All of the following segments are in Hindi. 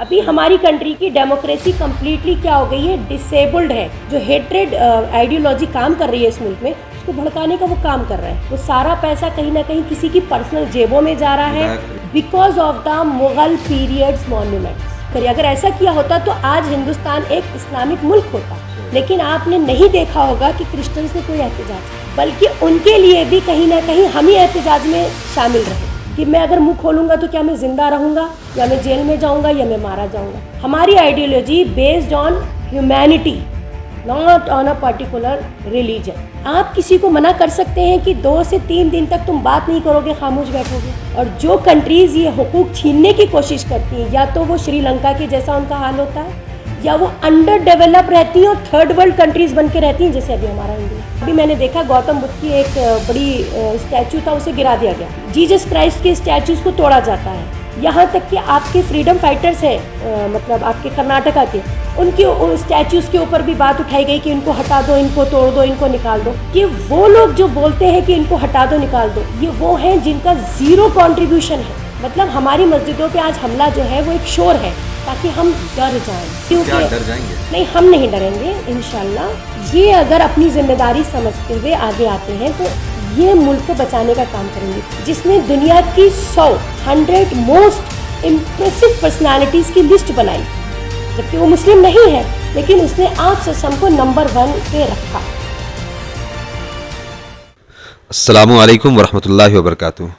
अभी हमारी कंट्री की डेमोक्रेसी कम्प्लीटली क्या हो गई है, डिसेबल्ड है। जो हेट्रेड आइडियोलॉजी काम कर रही है इस मुल्क में, उसको भड़काने का वो काम कर रहा है। वो सारा पैसा कहीं ना कहीं किसी की पर्सनल जेबों में जा रहा है because of the Mughal periods monuments. अगर ऐसा किया होता तो आज हिंदुस्तान एक इस्लामिक मुल्क होता, लेकिन आपने नहीं देखा होगा कि क्रिश्चियंस ने कोई एहतजाज, बल्कि उनके लिए भी कहीं ना कहीं हम ही एहतजाज में शामिल रहे कि मैं अगर मुंह खोलूंगा तो क्या मैं जिंदा रहूंगा या मैं जेल में जाऊंगा या मैं मारा जाऊंगा। हमारी ideology based on humanity, not on a particular religion. आप किसी को मना कर सकते हैं कि 2 से 3 दिन तक तुम बात नहीं करोगे, खामोश बैठोगे। और जो कंट्रीज़ ये हुकूक छीनने की कोशिश करती हैं, या तो वो श्रीलंका के जैसा उनका हाल होता है, या वो अंडर डेवलप रहती हैं और थर्ड वर्ल्ड कंट्रीज़ बन के रहती हैं, जैसे अभी हमारा इंडिया। अभी मैंने देखा गौतम बुद्ध की एक बड़ी स्टैचू था, उसे गिरा दिया गया। जीसस क्राइस्ट के स्टैचूज़ को तोड़ा जाता है। यहाँ तक कि आपके फ्रीडम फाइटर्स हैं, मतलब आपके कर्नाटका के, उनकी स्टैचूज़ के ऊपर भी बात उठाई गई कि इनको हटा दो, इनको तोड़ दो, इनको निकाल दो। कि वो लोग जो बोलते हैं कि इनको हटा दो, निकाल दो, ये वो हैं जिनका ज़ीरो कंट्रीब्यूशन है। मतलब हमारी मस्जिदों पे आज हमला जो है वो एक शोर है ताकि हम डर जाएं। क्योंकि डर जाएंगे? नहीं, हम नहीं डरेंगे इंशाल्लाह। ये अगर अपनी जिम्मेदारी समझते हुए आगे आते हैं तो ये मुल्क को बचाने का काम करेंगे। जिसने दुनिया की 100 मोस्ट इम्प्रेसिव पर्सनालिटीज़ की लिस्ट बनाई, जबकि वो मुस्लिम नहीं है, लेकिन उसने आप ससम को नंबर 1 पे रखा। अस्सलामु अलैकुम वरहमतुल्लाहि वबरकातुहू।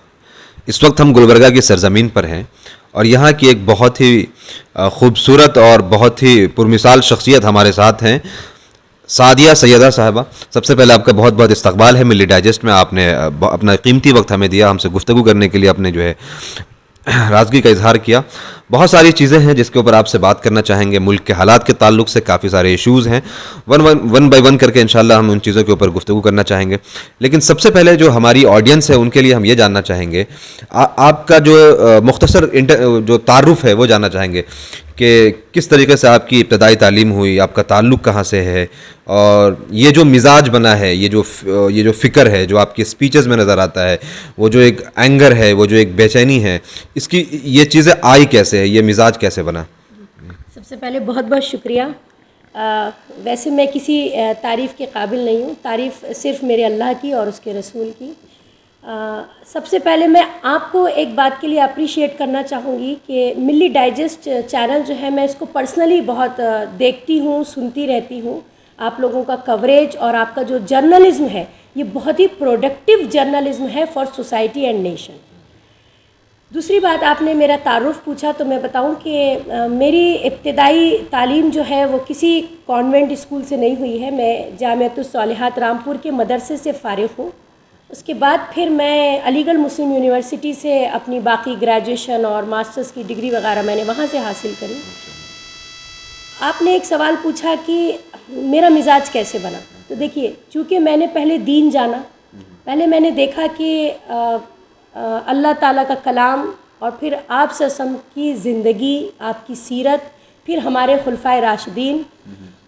इस वक्त हम गुलबर्गा की सरज़मीन पर हैं और यहाँ की एक बहुत ही ख़ूबसूरत और बहुत ही पुरमिसाल शख्सियत हमारे साथ हैं, सादिया सैयदा साहिबा। सबसे पहले आपका बहुत बहुत इस्तकबाल है मिल्ली डाइजेस्ट में। आपने अपना कीमती वक्त हमें दिया, हमसे गुफ्तगू करने के लिए आपने जो है राज़गी का इजहार किया। बहुत सारी चीज़ें हैं जिसके ऊपर आपसे बात करना चाहेंगे। मुल्क के हालात के ताल्लुक से काफ़ी सारे इश्यूज़ हैं, वन बाय वन करके इंशाल्लाह हम उन चीज़ों के ऊपर गुफ्तगू करना चाहेंगे। लेकिन सबसे पहले जो हमारी ऑडियंस है उनके लिए हम ये जानना चाहेंगे, आपका जो मुख्तसर जो तारुफ है वो जानना चाहेंगे कि किस तरीके से आपकी इब्तदाई तालीम हुई, आपका ताल्लुक़ कहाँ से है, और ये जो मिजाज बना है, ये जो फ़िक्र है जो आपकी स्पीचेस में नज़र आता है, वो जो एक एंगर है, वो जो एक बेचैनी है, इसकी ये चीज़ें आई कैसे है, ये मिजाज कैसे बना? सबसे पहले बहुत बहुत शुक्रिया। वैसे मैं किसी तारीफ़ के काबिल नहीं हूँ, तारीफ़ सिर्फ़ मेरे अल्लाह की और उसके रसूल की। सबसे पहले मैं आपको एक बात के लिए अप्रिशिएट करना चाहूँगी कि मिल्ली डाइजेस्ट चैनल जो है, मैं इसको पर्सनली बहुत देखती हूँ, सुनती रहती हूँ। आप लोगों का कवरेज और आपका जो जर्नलिज़्म है, ये बहुत ही प्रोडक्टिव जर्नलिज़्म है फॉर सोसाइटी एंड नेशन। दूसरी बात, आपने मेरा तारुफ़ पूछा तो मैं बताऊं कि मेरी इब्तिदाई तालीम जो है वो किसी कॉन्वेंट स्कूल से नहीं हुई है। मैं जामिअतुस सालिहात रामपुर के मदरसे से फ़ारिग़ हूँ। उसके बाद फिर मैं अलीगढ़ मुस्लिम यूनिवर्सिटी से अपनी बाकी ग्रेजुएशन और मास्टर्स की डिग्री वगैरह मैंने वहाँ से हासिल करी। आपने एक सवाल पूछा कि मेरा मिजाज कैसे बना, तो देखिए, चूँकि मैंने पहले दीन जाना, पहले मैंने देखा कि अल्लाह ताला का कलाम और फिर आप सल्लल्लाहु अलैहि वसल्लम की ज़िंदगी, आपकी सीरत, फिर हमारे खुलफाए राशिदीन,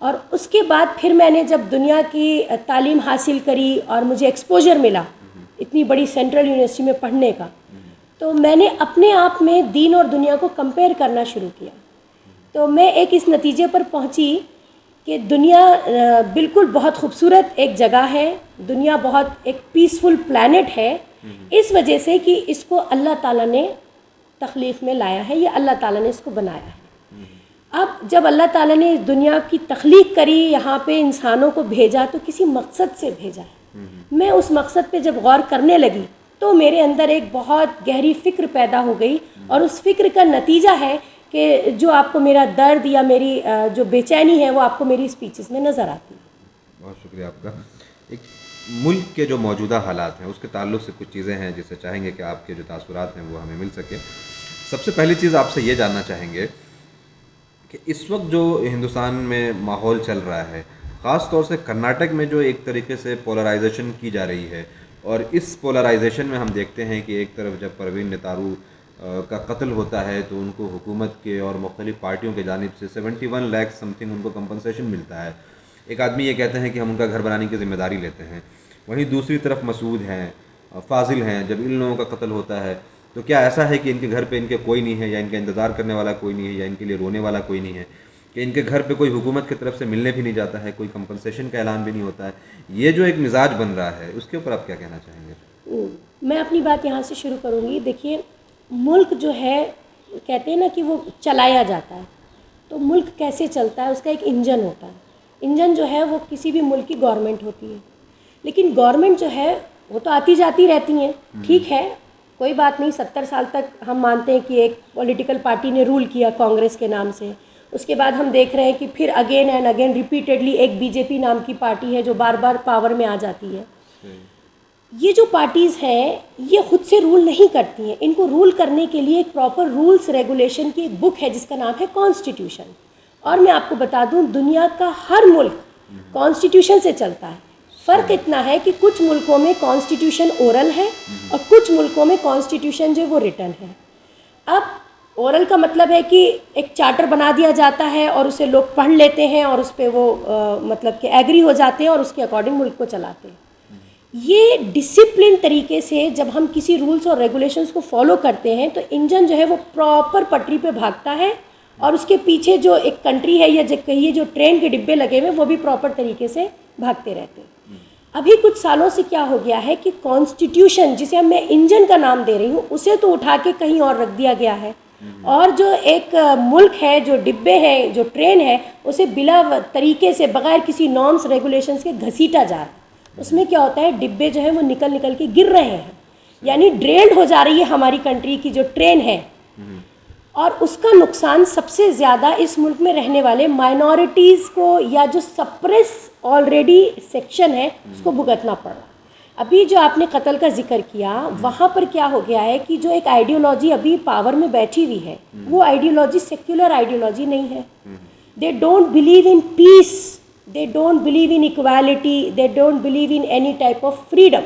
और उसके बाद फिर मैंने जब दुनिया की तालीम हासिल करी और मुझे एक्सपोजर मिला इतनी बड़ी सेंट्रल यूनिवर्सिटी में पढ़ने का, तो मैंने अपने आप में दीन और दुनिया को कंपेयर करना शुरू किया। तो मैं एक इस नतीजे पर पहुंची कि दुनिया बिल्कुल बहुत खूबसूरत एक जगह है, दुनिया बहुत एक पीसफुल प्लैनेट है, इस वजह से कि इसको अल्लाह ताला ने तख्लीक़ में लाया है, या अल्लाह ताला ने इसको बनाया है। अब जब अल्लाह ताला ने दुनिया की तख्लीक़ करी, यहाँ पे इंसानों को भेजा, तो किसी मकसद से भेजा है। मैं उस मकसद पे जब गौर करने लगी तो मेरे अंदर एक बहुत गहरी फ़िक्र पैदा हो गई, और उस फ़िक्र का नतीजा है कि जो आपको मेरा दर्द या मेरी जो बेचैनी है वो आपको मेरी स्पीचेस में नज़र आती है। बहुत शुक्रिया आपका। एक मुल्क के जो मौजूदा हालात हैं उसके ताल्लुक से कुछ चीज़ें हैं जिससे चाहेंगे कि आपके जो तासुरात हैं वो हमें मिल सके। सबसे पहली चीज़ आपसे ये जानना चाहेंगे कि इस वक्त जो हिंदुस्तान में माहौल चल रहा है, ख़ास तौर से कर्नाटक में जो एक तरीके से पोलराइजेशन की जा रही है, और इस पोलराइजेशन में हम देखते हैं कि एक तरफ जब परवीन नेतारू का कत्ल होता है तो उनको हुकूमत के और मुख्तलिफ़ पार्टियों के जानिब से 71 लाख समथिंग उनको कंपनसेशन मिलता है। एक आदमी ये कहते हैं कि हम उनका घर बनाने की ज़िम्मेदारी लेते हैं। वहीं दूसरी तरफ मसूद हैं, फाजिल हैं, जब इन लोगों का कत्ल होता है तो क्या ऐसा है कि इनके घर पे इनके कोई नहीं है, या इनका इंतज़ार करने वाला कोई नहीं है, या इनके लिए रोने वाला कोई नहीं है, कि इनके घर पे कोई हुकूमत की तरफ से मिलने भी नहीं जाता है, कोई कंपनसेशन का ऐलान भी नहीं होता है? ये जो एक मिजाज बन रहा है उसके ऊपर आप क्या कहना चाहेंगे? मैं अपनी बात यहाँ से शुरू करूँगी। देखिए, मुल्क जो है, कहते हैं ना कि वो चलाया जाता है, तो मुल्क कैसे चलता है, उसका एक इंजन होता है। इंजन जो है वो किसी भी मुल्क की गवर्नमेंट होती है, लेकिन गवर्नमेंट जो है वो तो आती जाती रहती हैं, ठीक है, कोई बात नहीं। 70 साल तक हम मानते हैं कि एक पॉलिटिकल पार्टी ने रूल किया कांग्रेस के नाम से। उसके बाद हम देख रहे हैं कि फिर अगेन एंड अगेन रिपीटेडली एक बीजेपी नाम की पार्टी है जो बार बार पावर में आ जाती है। ये जो पार्टीज़ हैं ये खुद से रूल नहीं करती हैं, इनको रूल करने के लिए एक प्रॉपर रूल्स रेगुलेशन की एक बुक है जिसका नाम है कॉन्स्टिट्यूशन। और मैं आपको बता दूं, दुनिया का हर मुल्क कॉन्स्टिट्यूशन से चलता है। फ़र्क इतना है कि कुछ मुल्कों में कॉन्स्टिट्यूशन ओरल है और कुछ मुल्कों में कॉन्स्टिट्यूशन जो वो रिटन है। अब ओरल का मतलब है कि एक चार्टर बना दिया जाता है और उसे लोग पढ़ लेते हैं और उस पर वो मतलब कि एग्री हो जाते हैं और उसके अकॉर्डिंग मुल्क को चलाते हैं। ये डिसिप्लिन तरीके से जब हम किसी रूल्स और रेगुलेशंस को फॉलो करते हैं तो इंजन जो है वो प्रॉपर पटरी पे भागता है और उसके पीछे जो एक कंट्री है या जो कहिए जो ट्रेन के डिब्बे लगे हुए वो भी प्रॉपर तरीके से भागते रहते हैं। अभी कुछ सालों से क्या हो गया है कि कॉन्स्टिट्यूशन, जिसे मैं इंजन का नाम दे रही हूँ, उसे तो उठा के कहीं और रख दिया गया है और जो एक मुल्क है, जो डिब्बे हैं, जो ट्रेन है, उसे बिला तरीके से बगैर किसी नॉर्म्स रेगुलेशंस के घसीटा जा रहा है। उसमें क्या होता है, डिब्बे जो है वो निकल निकल के गिर रहे हैं, यानी ड्रेल्ड हो जा रही है हमारी कंट्री की जो ट्रेन है। और उसका नुकसान सबसे ज़्यादा इस मुल्क में रहने वाले माइनॉरिटीज़ को या जो सप्रेस ऑलरेडी सेक्शन है उसको भुगतना पड़ रहा। अभी जो आपने कत्ल का जिक्र किया, वहाँ पर क्या हो गया है कि जो एक आइडियोलॉजी अभी पावर में बैठी हुई है वो आइडियोलॉजी सेक्युलर आइडियोलॉजी नहीं है। They don't believe in peace, they don't believe in equality, they don't believe in any type of freedom।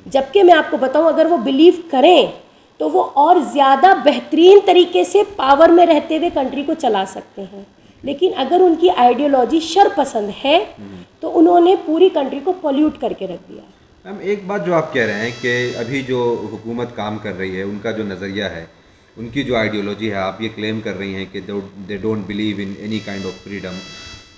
जबकि मैं आपको बताऊं, अगर वो बिलीव करें तो वो और ज़्यादा बेहतरीन तरीके से पावर में रहते हुए कंट्री को चला सकते हैं। लेकिन अगर उनकी आइडियोलॉजी शर पसंद है तो उन्होंने पूरी कंट्री को पॉल्यूट करके रख दिया। मैम, एक बात जो आप कह रहे हैं कि अभी जो हुकूमत काम कर रही है, उनका जो नज़रिया है, उनकी जो आइडियोलॉजी है, आप ये क्लेम कर रही हैं कि they don't believe in any kind of freedom.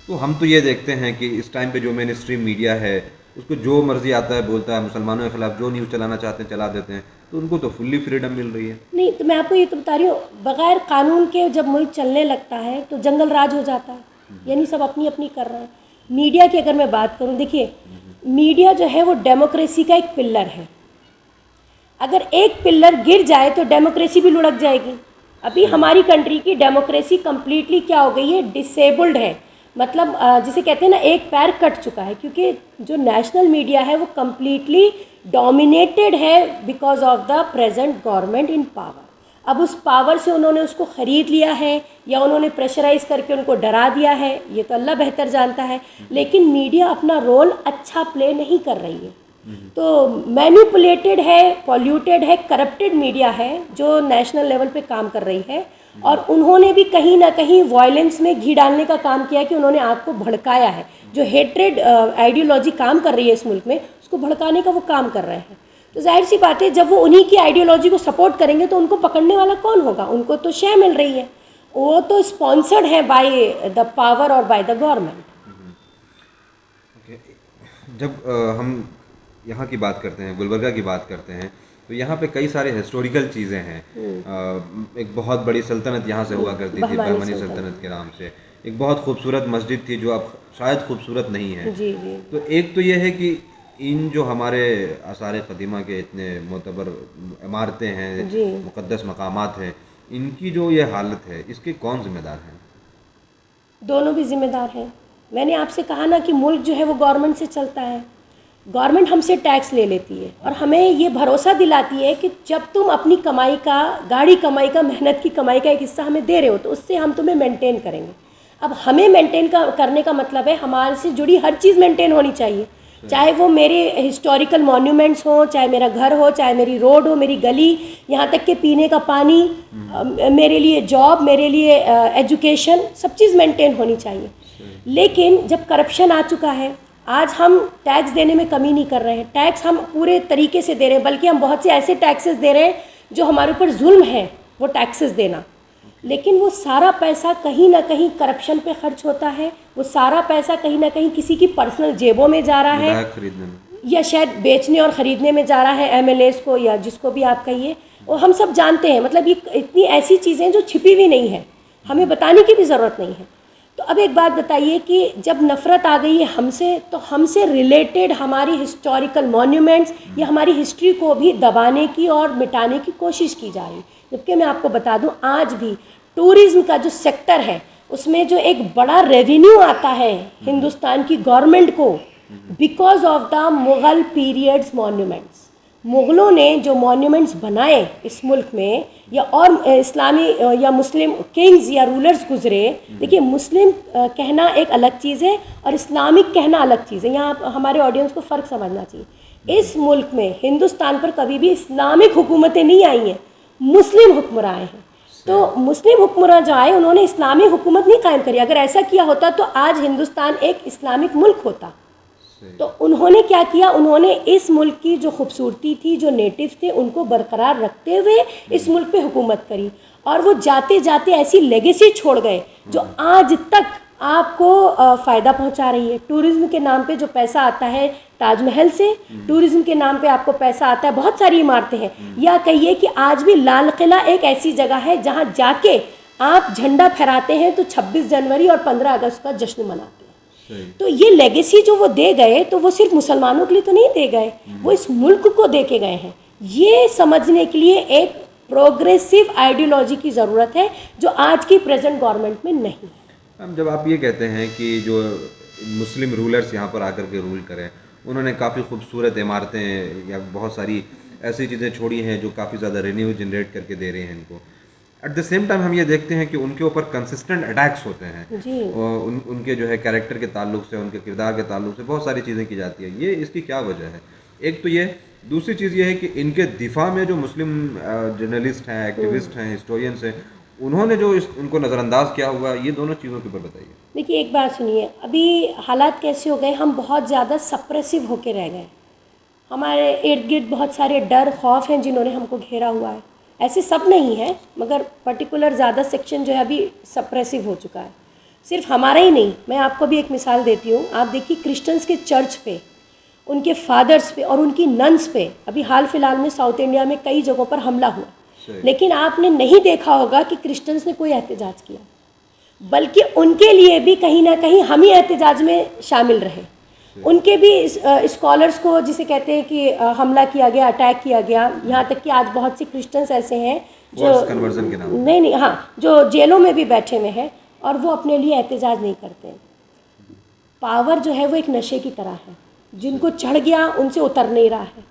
तो हम तो ये देखते हैं कि इस टाइम पे जो मेन स्ट्रीम मीडिया है उसको जो मर्जी आता है बोलता है, मुसलमानों के ख़िलाफ़ जो न्यूज़ चलाना चाहते हैं चला देते हैं, तो उनको तो फुल्ली फ्रीडम मिल रही है। नहीं, तो मैं आपको ये तो बता रही हूँ, बग़ैर कानून के जब मुल्क चलने लगता है तो जंगल राज हो जाता है, यानी सब अपनी अपनी कर रहे हैं। मीडिया की अगर मैं बात करूँ, देखिए मीडिया जो है वो डेमोक्रेसी का एक पिल्लर है। अगर एक पिल्लर गिर जाए तो डेमोक्रेसी भी लुढ़क जाएगी। अभी हमारी कंट्री की डेमोक्रेसी कम्प्लीटली क्या हो गई है, डिसेबल्ड है। मतलब जिसे कहते हैं ना, एक पैर कट चुका है, क्योंकि जो नेशनल मीडिया है वो कम्प्लीटली डोमिनेटेड है because of the present government in power. अब उस पावर से उन्होंने उसको ख़रीद लिया है या उन्होंने प्रेशराइज करके उनको डरा दिया है, ये तो अल्लाह बेहतर जानता है। लेकिन मीडिया अपना रोल अच्छा प्ले नहीं कर रही है, तो मैनिपुलेटेड है, पॉल्यूटेड है, करप्टेड मीडिया है जो नेशनल लेवल पे काम कर रही है। और उन्होंने भी कहीं ना कहीं वायलेंस में घी डालने का काम किया कि उन्होंने आग को भड़काया है। जो हेट्रेड आइडियोलॉजी काम कर रही है इस मुल्क में, उसको भड़काने का वो काम कर रहे हैं। तो जाहिर सी बात है, जब वो उन्हीं की आइडियोलॉजी को सपोर्ट करेंगे तो उनको पकड़ने वाला कौन होगा? उनको तो शय मिल रही है, वो तो स्पॉन्सर्ड है बाय द पावर और बाय द गवर्नमेंट। जब हम यहाँ की बात करते हैं, गुलबर्गा की बात करते हैं, तो यहाँ पे कई सारे हिस्टोरिकल चीज़ें हैं। एक बहुत बड़ी सल्तनत यहाँ से हुआ करती थी, बहमनी सल्तनत के नाम से। एक बहुत खूबसूरत मस्जिद थी जो अब शायद खूबसूरत नहीं है। जी जी। तो एक तो ये है कि इन जो हमारे आसार क़दीमा के इतने मोतबर इमारतें हैं, मुक़द्दस मकामात हैं, इनकी जो ये हालत है, इसके कौन ज़िम्मेदार हैं? दोनों भी ज़िम्मेदार हैं। मैंने आपसे कहा ना कि मुल्क जो है वो गवर्नमेंट से चलता है। गवर्नमेंट हमसे टैक्स ले लेती है और हमें ये भरोसा दिलाती है कि जब तुम अपनी कमाई का, गाढ़ी कमाई का, मेहनत की कमाई का एक हिस्सा हमें दे रहे हो तो उससे हम तुम्हें मेंटेन करेंगे। अब हमें मेंटेन करने का मतलब है हमारे से जुड़ी हर चीज़ मेंटेन होनी चाहिए, चाहे वो मेरे हिस्टोरिकल मॉन्यूमेंट्स हों, चाहे मेरा घर हो, चाहे मेरी रोड हो, मेरी गली, यहाँ तक कि पीने का पानी, मेरे लिए जॉब, मेरे लिए एजुकेशन, सब चीज़ मेंटेन होनी चाहिए। लेकिन जब करप्शन आ चुका है, आज हम टैक्स देने में कमी नहीं कर रहे हैं, टैक्स हम पूरे तरीके से दे रहे हैं, बल्कि हम बहुत से ऐसे टैक्सेस दे रहे हैं जो हमारे ऊपर जुल्म है वो टैक्सेस देना, लेकिन वो सारा पैसा कहीं ना कहीं करप्शन पे खर्च होता है, वो सारा पैसा कहीं ना कहीं किसी की पर्सनल जेबों में जा रहा है, खरीदने में या शायद बेचने और ख़रीदने में जा रहा है, एमएलएस को या जिसको भी आप कहिए। और हम सब जानते हैं, मतलब ये इतनी ऐसी चीज़ें जो छिपी हुई नहीं है, हमें बताने की भी ज़रूरत नहीं है। तो अब एक बात बताइए कि जब नफ़रत आ गई है हमसे, तो हमसे रिलेटेड हमारी हिस्टोरिकल मॉन्यूमेंट्स या हमारी हिस्ट्री को भी दबाने की और मिटाने की कोशिश की जा रही है। जबकि मैं आपको बता दूं, आज भी टूरिज़्म का जो सेक्टर है उसमें जो एक बड़ा रेवेन्यू आता है हिंदुस्तान की गवर्नमेंट को, because of the Mughal periods monuments. मुग़लों ने जो मॉन्यूमेंट्स बनाए इस मुल्क में, या और इस्लामी या मुस्लिम किंग्स या रूलर्स गुजरे। देखिए, मुस्लिम कहना एक अलग चीज़ है और इस्लामिक कहना अलग चीज़ है, यहाँ हमारे ऑडियंस को फ़र्क समझना चाहिए। इस मुल्क में हिंदुस्तान पर कभी भी इस्लामिक हुकूमतें नहीं आई हैं, मुस्लिम हुक्मरान आए हैं। तो मुस्लिम हुक्मरान जो आए उन्होंने इस्लामी हुकूमत नहीं कायम करी। अगर ऐसा किया होता तो आज हिंदुस्तान एक इस्लामिक मुल्क होता। तो उन्होंने क्या किया, उन्होंने इस मुल्क की जो खूबसूरती थी, जो नेटिव थे, उनको बरकरार रखते हुए इस मुल्क पे हुकूमत करी, और वो जाते जाते ऐसी लेगेसी छोड़ गए जो आज तक आपको फ़ायदा पहुंचा रही है। टूरिज़्म के नाम पे जो पैसा आता है ताजमहल से, टूरिज़्म के नाम पे आपको पैसा आता है, बहुत सारी इमारतें हैं, या कहिए कि आज भी लाल किला एक ऐसी जगह है जहां जाके आप झंडा फहराते हैं तो 26 जनवरी और 15 अगस्त का जश्न मनाते हैं। तो ये लेगेसी जो वो दे गए, तो वो सिर्फ मुसलमानों के लिए तो नहीं दे गए, वो इस मुल्क को दे के गए हैं। ये समझने के लिए एक प्रोग्रेसिव आइडियोलॉजी की ज़रूरत है जो आज की प्रेजेंट गवर्नमेंट में नहीं है। मैम, जब आप ये कहते हैं कि जो मुस्लिम रूलर्स यहाँ पर आकर के रूल करें, उन्होंने काफ़ी खूबसूरत इमारतें या बहुत सारी ऐसी चीज़ें छोड़ी हैं जो काफ़ी ज़्यादा रेवेन्यू जनरेट करके दे रही हैं इनको, एट द सेम टाइम हम ये देखते हैं कि उनके ऊपर कंसिस्टेंट अटैक्स होते हैं जी। और उनके जो है कैरेक्टर के ताल्लुक से, उनके किरदार के ताल्लुक से बहुत सारी चीज़ें की जाती है। ये इसकी क्या वजह है? एक तो ये, दूसरी चीज़ ये है कि इनके दिफा में जो मुस्लिम जर्नलिस्ट हैं, एक्टिविस्ट हैं, हिस्टोरियंस हैं, उन्होंने जो उनको नज़रअंदाज किया हुआ, ये दोनों चीज़ों के ऊपर बताइए। देखिए, एक बात सुनिए, अभी हालात कैसे हो गए, हम बहुत ज़्यादा सप्रेसिव होके रह गए। हमारे इर्द गिर्द बहुत सारे डर खौफ हैं जिन्होंने हमको घेरा हुआ है। ऐसे सब नहीं है, मगर पर्टिकुलर ज़्यादा सेक्शन जो है अभी सप्रेसिव हो चुका है। सिर्फ हमारा ही नहीं, मैं आपको भी एक मिसाल देती हूँ। आप देखिए, क्रिश्चियंस के चर्च पे, उनके फादर्स पे और उनकी नन्स पे अभी हाल फिलहाल में साउथ इंडिया में कई जगहों पर हमला हुआ, लेकिन आपने नहीं देखा होगा कि क्रिश्चियंस ने कोई एहतजाज किया, बल्कि उनके लिए भी कहीं ना कहीं हम ही एहतजाज में शामिल रहे। उनके भी स्कॉलर्स को, जिसे कहते हैं कि हमला किया गया, अटैक किया गया। यहाँ तक कि आज बहुत से क्रिश्चियंस ऐसे हैं जो कन्वर्जन के नाम नहीं, हाँ, जो जेलों में भी बैठे हुए हैं और वो अपने लिए एहतजाज नहीं करते। पावर जो है वो एक नशे की तरह है, जिनको चढ़ गया उनसे उतर नहीं रहा है।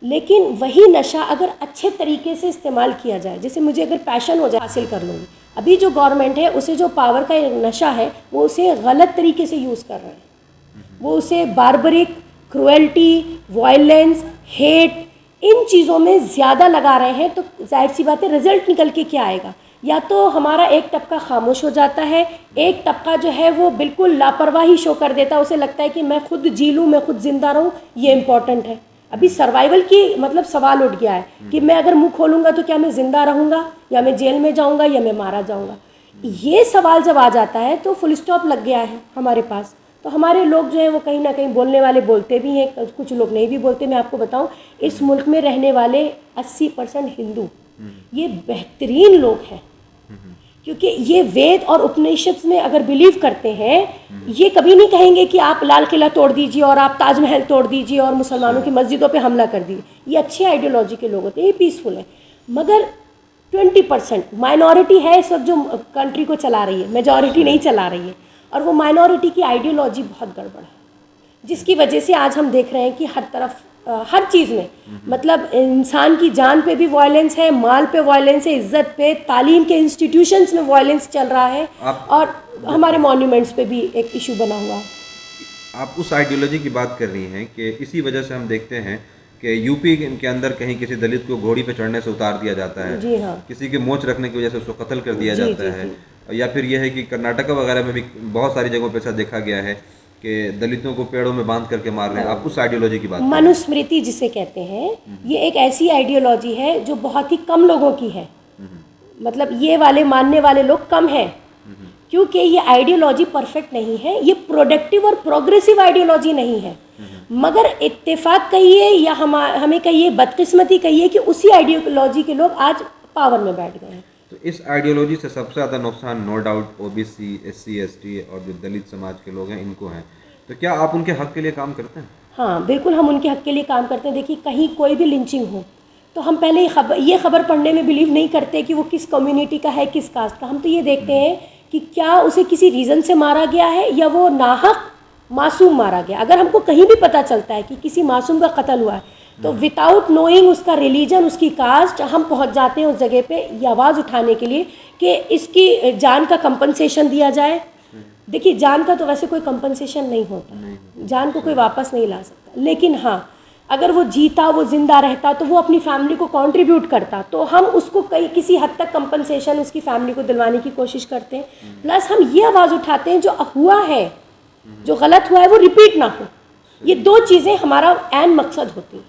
लेकिन वही नशा अगर अच्छे तरीके से इस्तेमाल किया जाए, जैसे मुझे अगर पैशन हो जाए, हासिल कर लूँगी। अभी जो गवर्नमेंट है उसे जो पावर का नशा है वो उसे गलत तरीके से यूज़ कर रहे हैं। वो उसे बार्बरिक, क्रुएल्टी, वायलेंस, हेट, इन चीज़ों में ज़्यादा लगा रहे हैं। तो जाहिर सी बात है, रिज़ल्ट निकल के क्या आएगा? या तो हमारा एक तबका खामोश हो जाता है, एक तबका जो है वो बिल्कुल लापरवाही शो कर देता है। उसे लगता है कि मैं खुद जी लूँ, मैं खुद ज़िंदा रहूँ, ये इम्पॉर्टेंट है। अभी सर्वाइवल की मतलब सवाल उठ गया है कि मैं अगर मुंह खोलूँगा तो क्या मैं ज़िंदा रहूँगा, या मैं जेल में जाऊँगा, या मैं मारा जाऊँगा। ये सवाल जब आ जाता है तो फुल स्टॉप लग गया है हमारे पास। तो हमारे लोग जो हैं वो कहीं ना कहीं, बोलने वाले बोलते भी हैं, कुछ लोग नहीं भी बोलते। मैं आपको बताऊं, इस मुल्क में रहने वाले 80% हिंदू ये बेहतरीन लोग हैं, क्योंकि ये वेद और उपनिषद में अगर बिलीव करते हैं, ये कभी नहीं कहेंगे कि आप लाल किला तोड़ दीजिए और आप ताजमहल तोड़ दीजिए और मुसलमानों की मस्जिदों पे हमला कर दीजिए। ये अच्छे आइडियोलॉजी के लोग होते हैं, ये पीसफुल है। मगर 20% माइनॉरिटी है इस वक्त जो कंट्री को चला रही है, मेजॉरिटी नहीं चला रही है। और वो माइनॉरिटी की आइडियोलॉजी बहुत गड़बड़ है, जिसकी वजह से आज हम देख रहे हैं कि हर तरफ, हर चीज़ में, मतलब इंसान की जान पे भी वायलेंस है, माल पे वायलेंस है, इज्जत पे, तालीम के इंस्टीट्यूशंस में वायलेंस चल रहा है, और हमारे मॉन्यूमेंट्स पे भी एक इशू बना हुआ है। आप उस आइडियोलॉजी की बात कर रही हैं कि इसी वजह से हम देखते हैं कि यूपी के अंदर कहीं किसी दलित को घोड़ी पे चढ़ने से उतार दिया जाता है। जी हाँ। किसी की मोच रखने की वजह से उसको कत्ल कर दिया जी, जाता जी, है। जी। या फिर यह है कि कर्नाटक वगैरह में भी बहुत सारी जगहों पर ऐसा देखा गया है कि दलितों को पेड़ों में बांध करके मार रहे हैं, आप उस आइडियोलॉजी की बात कर रहे हैं? मनुस्मृति जिसे कहते हैं, ये एक ऐसी आइडियोलॉजी है जो बहुत ही कम लोगों की है। मतलब ये वाले मानने वाले लोग कम हैं, क्योंकि ये आइडियोलॉजी परफेक्ट नहीं है, ये प्रोडक्टिव और प्रोग्रेसिव आइडियोलॉजी नहीं है। मगर इत्तेफाक कहिए या हमें कहिए बदकिस्मती कहिए कि उसी आइडियोलॉजी के लोग आज पावर में बैठ गए हैं। तो इस आइडियोलॉजी से सबसे ज़्यादा नुकसान no doubt OBC, SC, ST और जो दलित समाज के लोग हैं इनको हैं। तो क्या आप उनके हक के लिए काम करते हैं? हाँ बिल्कुल, हम उनके हक के लिए काम करते हैं। देखिए, कहीं कोई भी लिंचिंग हो तो हम पहले ये खबर पढ़ने में बिलीव नहीं करते कि वो किस कम्युनिटी का है, किस कास्ट का। हम तो ये देखते हैं कि क्या उसे किसी रीज़न से मारा गया है या वो नाहक मासूम मारा गया। अगर हमको कहीं भी पता चलता है कि किसी मासूम का कत्ल हुआ है, तो विदाउट नोइंग उसका रिलीजन, उसकी कास्ट, हम पहुंच जाते हैं उस जगह पे ये आवाज़ उठाने के लिए कि इसकी जान का कंपनसेशन दिया जाए। देखिए, जान का तो वैसे कोई कंपनसेशन नहीं होता, जान को कोई वापस नहीं ला सकता। लेकिन हाँ, अगर वो जीता, वो ज़िंदा रहता, तो वो अपनी फैमिली को कंट्रीब्यूट करता, तो हम उसको किसी हद तक कंपनसेशन उसकी फैमिली को दिलवाने की कोशिश करते हैं। प्लस हम ये आवाज़ उठाते हैं जो हुआ है, जो गलत हुआ है, वो रिपीट ना हो। ये दो चीज़ें हमारा एन मकसद होती हैं।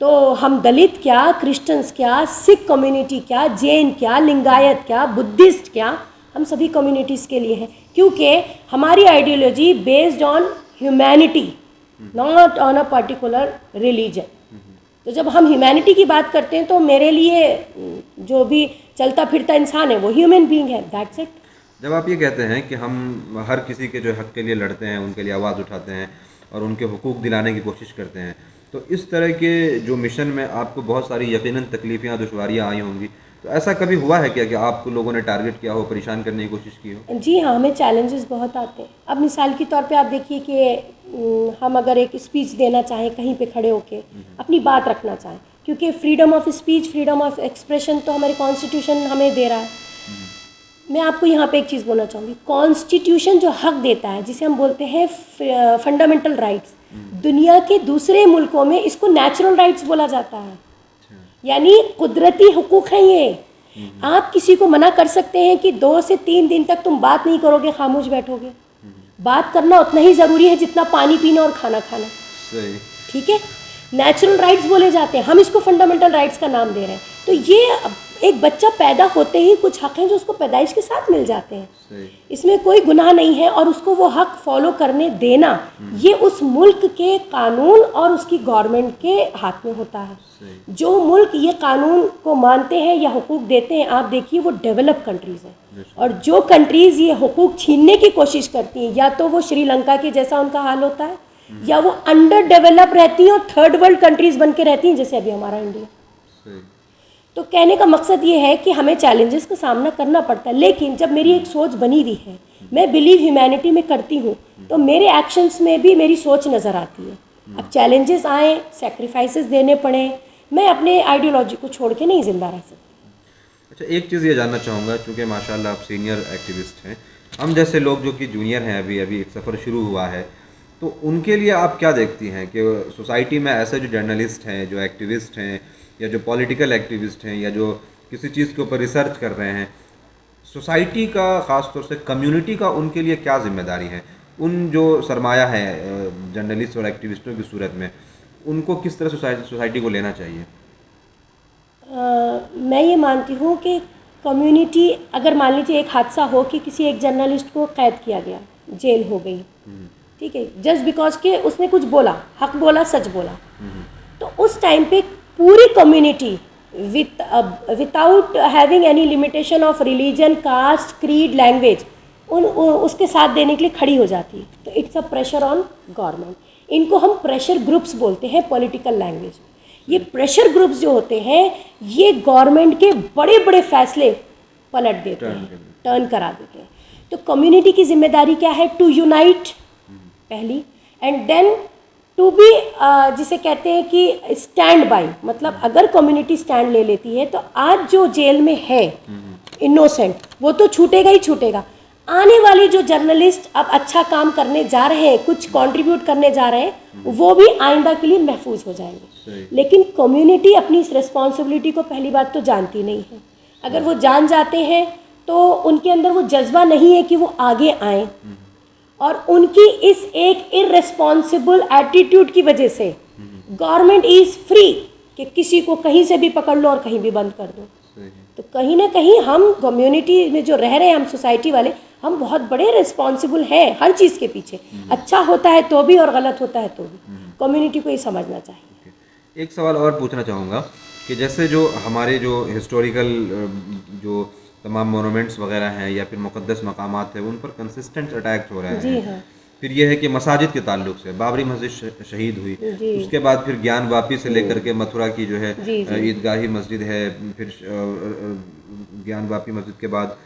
तो हम दलित क्या, क्रिश्चियंस क्या, सिख कम्युनिटी क्या, जैन क्या, लिंगायत क्या, बुद्धिस्ट क्या, हम सभी कम्युनिटीज़ के लिए हैं, क्योंकि हमारी ideology based on humanity, not on a particular religion. तो जब हम ह्यूमैनिटी की बात करते हैं तो मेरे लिए जो भी चलता फिरता इंसान है वो ह्यूमन बीइंग है, दैट्स इट। जब आप ये कहते हैं कि हम हर किसी के जो हक के लिए लड़ते हैं, उनके लिए आवाज़ उठाते हैं और उनके हुकूक दिलाने की कोशिश करते हैं, तो इस तरह के जो मिशन में आपको बहुत सारी यकीनन तकलीफ़ियाँ, दुश्वारियाँ आई होंगी। तो ऐसा कभी हुआ है क्या कि आपको लोगों ने टारगेट किया हो, परेशान करने की कोशिश की हो? जी हाँ, हमें चैलेंजेस बहुत आते हैं। अब मिसाल के तौर पे आप देखिए कि हम अगर एक स्पीच देना चाहें, कहीं पे खड़े होके अपनी बात रखना चाहें, क्योंकि freedom of speech, freedom of expression तो हमारे कॉन्स्टिट्यूशन हमें दे रहा है। मैं आपको यहाँ पे एक चीज़ बोलना चाहूँगी, कॉन्स्टिट्यूशन जो हक देता है, जिसे हम बोलते हैं फंडामेंटल राइट्स, दुनिया के दूसरे मुल्कों में इसको नेचुरल राइट्स बोला जाता है, यानी कुदरती हुकूक हैं ये। आप किसी को मना कर सकते हैं कि 2 से 3 दिन तक तुम बात नहीं करोगे, खामोश बैठोगे। बात करना उतना ही ज़रूरी है जितना पानी पीना और खाना खाना। सही। ठीक है, नेचुरल राइट्स बोले जाते हैं, हम इसको फंडामेंटल राइट्स का नाम दे रहे हैं। तो ये एक बच्चा पैदा होते ही कुछ हक हैं जो उसको पैदाइश के साथ मिल जाते हैं, सही। इसमें कोई गुनाह नहीं है, और उसको वो हक फॉलो करने देना ये उस मुल्क के कानून और उसकी गवर्नमेंट के हाथ में होता है। सही। जो मुल्क ये कानून को मानते हैं या हुकूक देते हैं, आप देखिए वो डेवलप कंट्रीज़ हैं, और जो कंट्रीज़ ये हुकूक छीनने की कोशिश करती हैं, या तो वो श्रीलंका के जैसा उनका हाल होता है, या वो अंडर डेवलप रहती हैं और थर्ड वर्ल्ड कंट्रीज़ बन के रहती हैं, जैसे अभी हमारा इंडिया। सही। तो कहने का मकसद ये है कि हमें चैलेंजेस का सामना करना पड़ता है, लेकिन जब मेरी एक सोच बनी हुई है, मैं बिलीव ह्यूमैनिटी में करती हूँ, तो मेरे एक्शंस में भी मेरी सोच नज़र आती है। अब चैलेंजेस आए, सेक्रीफाइसेस देने पड़े, मैं अपने आइडियोलॉजी को छोड़ के नहीं ज़िंदा रह सकती। अच्छा, एक चीज़ ये जानना चाहूँगा, चूँकि माशाल्लाह आप सीनियर एक्टिविस्ट हैं, हम जैसे लोग जो कि जूनियर हैं, अभी अभी एक सफ़र शुरू हुआ है, तो उनके लिए आप क्या देखती हैं कि सोसाइटी में ऐसे जो जर्नलिस्ट हैं, जो एक्टिविस्ट हैं, या जो पॉलिटिकल एक्टिविस्ट हैं, या जो किसी चीज़ के ऊपर रिसर्च कर रहे हैं, सोसाइटी का, ख़ास तौर से कम्युनिटी का उनके लिए क्या जिम्मेदारी है? उन जो सरमाया है जर्नलिस्ट और एक्टिविस्टों की सूरत में, उनको किस तरह सोसाइटी को लेना चाहिए? मैं ये मानती हूँ कि कम्युनिटी, अगर मान लीजिए एक हादसा हो कि किसी एक जर्नलिस्ट को कैद किया गया, जेल हो गई, ठीक है, जस्ट बिकॉज कि उसने कुछ बोला, हक बोला, सच बोला, तो उस टाइम पे पूरी community without having any limitation of religion, caste, creed, language, उसके साथ देने के लिए खड़ी हो जाती है। तो it's a pressure on government. इनको हम प्रेशर ग्रुप्स बोलते हैं पॉलिटिकल लैंग्वेज। ये प्रेशर ग्रुप्स जो होते हैं, ये गवर्नमेंट के बड़े बड़े फैसले पलट देते हैं, टर्न करा देते हैं। तो कम्युनिटी की जिम्मेदारी क्या है? टू यूनाइट पहली, एंड देन टू बी, जिसे कहते हैं कि स्टैंड बाई, मतलब अगर कम्युनिटी स्टैंड ले लेती है तो आज जो जेल में है इनोसेंट, वो तो छूटेगा ही छूटेगा। आने वाले जो जर्नलिस्ट अब अच्छा काम करने जा रहे हैं, कुछ कंट्रीब्यूट करने जा रहे हैं, वो भी आइंदा के लिए महफूज हो जाएंगे। लेकिन कम्युनिटी अपनी इस रिस्पॉन्सिबिलिटी को पहली बात तो जानती नहीं है। अगर वो जान जाते हैं तो उनके अंदर वो जज्बा नहीं है कि वो आगे आएँ, और उनकी इस एक इररेस्पॉन्सिबल एटीट्यूड की वजह से गवर्नमेंट इज़ फ्री कि किसी को कहीं से भी पकड़ लो और कहीं भी बंद कर दो। तो कहीं ना कहीं हम कम्युनिटी में जो रह रहे हैं, हम सोसाइटी वाले, हम बहुत बड़े रिस्पॉन्सिबल हैं हर चीज़ के पीछे। अच्छा होता है तो भी और गलत होता है तो भी, कम्युनिटी को ये समझना चाहिए। एक सवाल और पूछना चाहूँगा कि जैसे जो हमारे जो हिस्टोरिकल जो तमाम मोनूमेंट्स वगैरह हैं या फिर मुक़द्दस मकामात हैं, उन पर कंसिस्टेंट अटैक्स हो रहे हैं। जी हाँ। फिर यह है कि मसाजिद के ताल्लुक से बाबरी मस्जिद शहीद हुई, उसके बाद फिर ज्ञान वापी से लेकर के मथुरा की जो है ईदगाही मस्जिद है, फिर ज्ञान वापी मस्जिद के बाद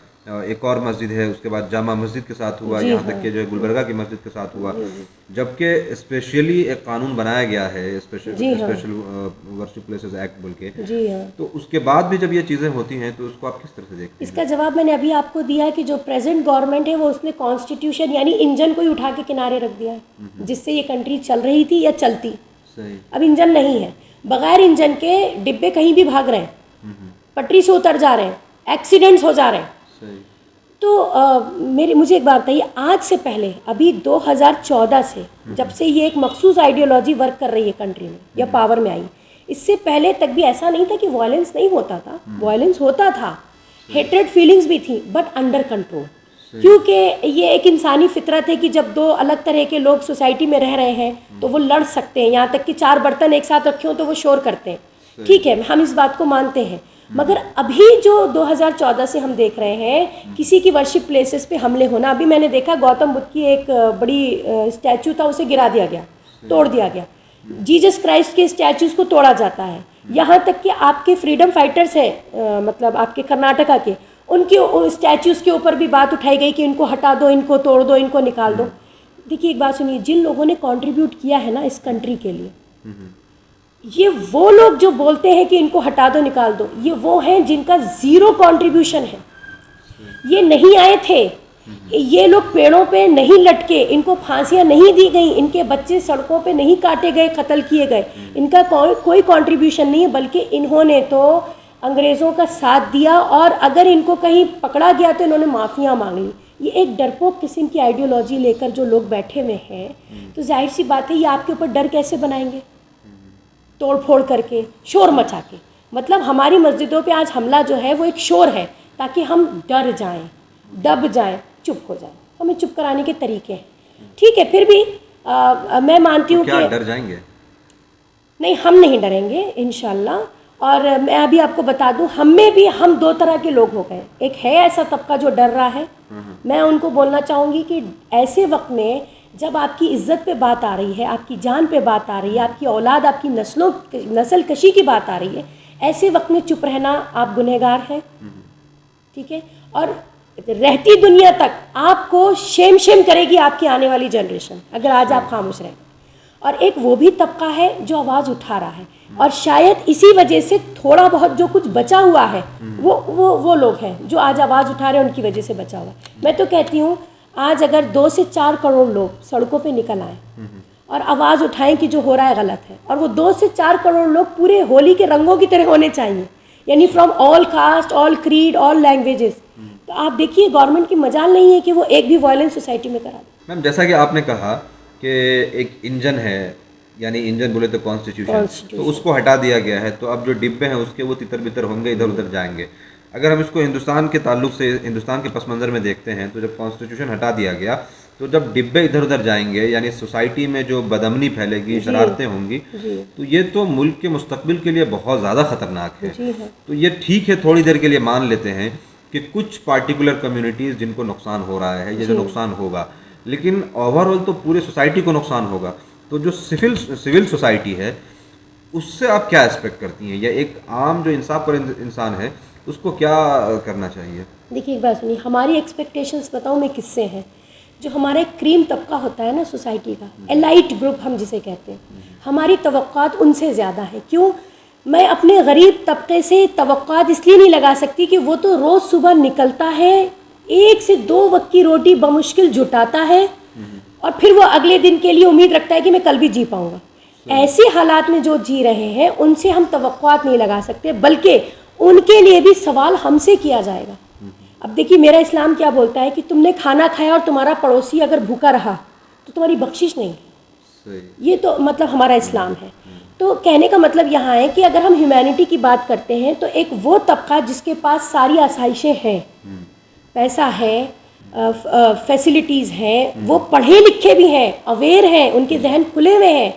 एक और मस्जिद है, उसके बाद जामा मस्जिद के साथ हुआ, यहाँ तक कि जो है गुलबर्गा की मस्जिद के साथ हुआ। जबकि स्पेशली एक कानून बनाया गया है स्पेशल वर्शिप प्लेसेस एक्ट बोल के, तो उसके बाद भी जब ये चीज़ें होती हैं तो उसको आप किस तरह से देखते हैं? इसका जवाब मैंने अभी आपको दिया है कि जो प्रेजेंट गवर्नमेंट है वो उसने कॉन्स्टिट्यूशन यानी इंजन को ही उठा के किनारे रख दिया है, जिससे ये कंट्री चल रही थी या चलती। अब इंजन नहीं है, बगैर इंजन के डिब्बे कहीं भी भाग रहे हैं, पटरी से उतर जा रहे हैं, एक्सीडेंट्स हो जा रहे हैं। तो मुझे एक बात बताइए, आज से पहले अभी 2014 से जब से ये एक मखसूस आइडियोलॉजी वर्क कर रही है कंट्री में या पावर में आई, इससे पहले तक भी ऐसा नहीं था कि वायलेंस नहीं होता था, वायलेंस होता था, हेट्रेड फीलिंग्स भी थी, बट अंडर कंट्रोल। क्योंकि ये एक इंसानी फितरत है कि जब दो अलग तरह के लोग सोसाइटी में रह रहे हैं तो वो लड़ सकते हैं, यहाँ तक कि 4 बर्तन एक साथ रखे हों तो वो शोर करते हैं। ठीक है, हम इस बात को मानते हैं, मगर अभी जो 2014 से हम देख रहे हैं किसी की वर्शिप प्लेसेस पे हमले होना, अभी मैंने देखा गौतम बुद्ध की एक बड़ी स्टैचू था, उसे गिरा दिया गया, तोड़ दिया गया। जीसस क्राइस्ट के स्टैचूज़ को तोड़ा जाता है, यहाँ तक कि आपके फ्रीडम फाइटर्स हैं, मतलब आपके कर्नाटका के, उनके स्टैचूज़ के ऊपर भी बात उठाई गई कि इनको हटा दो, इनको तोड़ दो, इनको निकाल दो। देखिए एक बात सुनिए, जिन लोगों ने कंट्रीब्यूट किया है ना इस कंट्री के लिए, ये वो लोग जो बोलते हैं कि इनको हटा दो, निकाल दो, ये वो हैं जिनका ज़ीरो कंट्रीब्यूशन है। ये नहीं आए थे, ये लोग पेड़ों पे नहीं लटके, इनको फांसियां नहीं दी गई, इनके बच्चे सड़कों पे नहीं काटे गए, कत्ल किए गए, इनका कोई कंट्रीब्यूशन नहीं है, बल्कि इन्होंने तो अंग्रेज़ों का साथ दिया, और अगर इनको कहीं पकड़ा गया तो इन्होंने माफ़ियाँ मांग ली। ये एक डरपोक किस्म की आइडियोलॉजी लेकर जो लोग बैठे हुए हैं, तो जाहिर सी बात है ये आपके ऊपर डर कैसे बनाएंगे, तोड़ फोड़ करके, शोर मचा के। मतलब हमारी मस्जिदों पे आज हमला जो है वो एक शोर है, ताकि हम डर जाएं, दब जाएं, चुप हो जाएं। हमें चुप कराने के तरीके हैं। ठीक है, फिर भी मैं मानती हूँ कि डर जाएंगे नहीं, हम नहीं डरेंगे इंशाल्लाह। और मैं अभी आपको बता दूं, हम 2 तरह के लोग हो गए। एक है ऐसा तबका जो डर रहा है, मैं उनको बोलना चाहूँगी कि ऐसे वक्त में जब आपकी इज़्ज़त पे बात आ रही है, आपकी जान पे बात आ रही है, आपकी औलाद, आपकी नस्ल कशी की बात आ रही है, ऐसे वक्त में चुप रहना आप गुनहगार हैं। ठीक है, और रहती दुनिया तक आपको शेम करेगी आपकी आने वाली जनरेशन, अगर आज आप खामोश रहें। और एक वो भी तबका है जो आवाज़ उठा रहा है, और शायद इसी वजह से थोड़ा बहुत जो कुछ बचा हुआ है वो लोग हैं जो आज आवाज़ उठा रहे हैं, उनकी वजह से बचा हुआ है। मैं तो कहती हूँ आज अगर 2 से 4 करोड़ लोग सड़कों पे निकल आए और आवाज़ उठाएं कि जो हो रहा है गलत है, और वो 2 से 4 करोड़ लोग पूरे होली के रंगों की तरह होने चाहिए, यानी from all cast, all creed, all languages, तो आप देखिए गवर्नमेंट की मजाल नहीं है कि वो एक भी वायलेंस सोसाइटी में करा दे। मैम, जैसा कि आपने कहा कि एक इंजन है, यानी इंजन बोले तो कॉन्स्टिट्यूशन, तो उसको हटा दिया गया है, तो अब जो डिब्बे हैं उसके वो तितर बितर होंगे, इधर उधर जाएंगे। अगर हम इसको हिंदुस्तान के ताल्लुक से, हिंदुस्तान के पस मंज़र में देखते हैं, तो जब कॉन्स्टिट्यूशन हटा दिया गया तो जब डिब्बे इधर उधर जाएंगे, यानी सोसाइटी में जो बदअमनी फैलेगी, शरारतें होंगी, तो ये तो मुल्क के मुस्तकबिल के लिए बहुत ज़्यादा ख़तरनाक है। तो ये ठीक है, थोड़ी देर के लिए मान लेते हैं कि कुछ पार्टिकुलर कम्युनिटीज़ जिनको नुकसान हो रहा है या जो नुकसान होगा, लेकिन ओवरऑल तो पूरे सोसाइटी को नुकसान होगा। तो जो सिविल सोसाइटी है उससे आप क्या एक्सपेक्ट करती हैं, या एक आम जो इंसाफ पर इंसान है उसको क्या करना चाहिए? देखिए एक बात सुनिए, हमारी एक्सपेक्टेशंस बताऊँ मैं किससे हैं। जो हमारा एक क्रीम तबका होता है ना सोसाइटी का, एलाइट ग्रुप हम जिसे कहते हैं, हमारी तवक्कात उनसे ज़्यादा है। क्यों? मैं अपने गरीब तबके से तवक्कात इसलिए नहीं लगा सकती कि वो तो रोज़ सुबह निकलता है, 1 से 2 वक्त की रोटी बमुश्किल जुटाता है, और फिर वो अगले दिन के लिए उम्मीद रखता है कि मैं कल भी जी पाऊँगा। ऐसे हालात में जो जी रहे हैं उनसे हम तवक्कुआत नहीं लगा सकते, बल्कि उनके लिए भी सवाल हमसे किया जाएगा अब देखिए मेरा इस्लाम क्या बोलता है कि तुमने खाना खाया और तुम्हारा पड़ोसी अगर भूखा रहा तो तुम्हारी बख्शिश नहीं है। ये तो मतलब हमारा इस्लाम है। तो कहने का मतलब यहाँ है कि अगर हम ह्यूमैनिटी की बात करते हैं तो एक वो तबका जिसके पास सारी आसाइशें हैं, पैसा है, फैसिलिटीज़ हैं, वो पढ़े लिखे भी हैं, अवेयर हैं, उनके जहन खुले हुए हैं,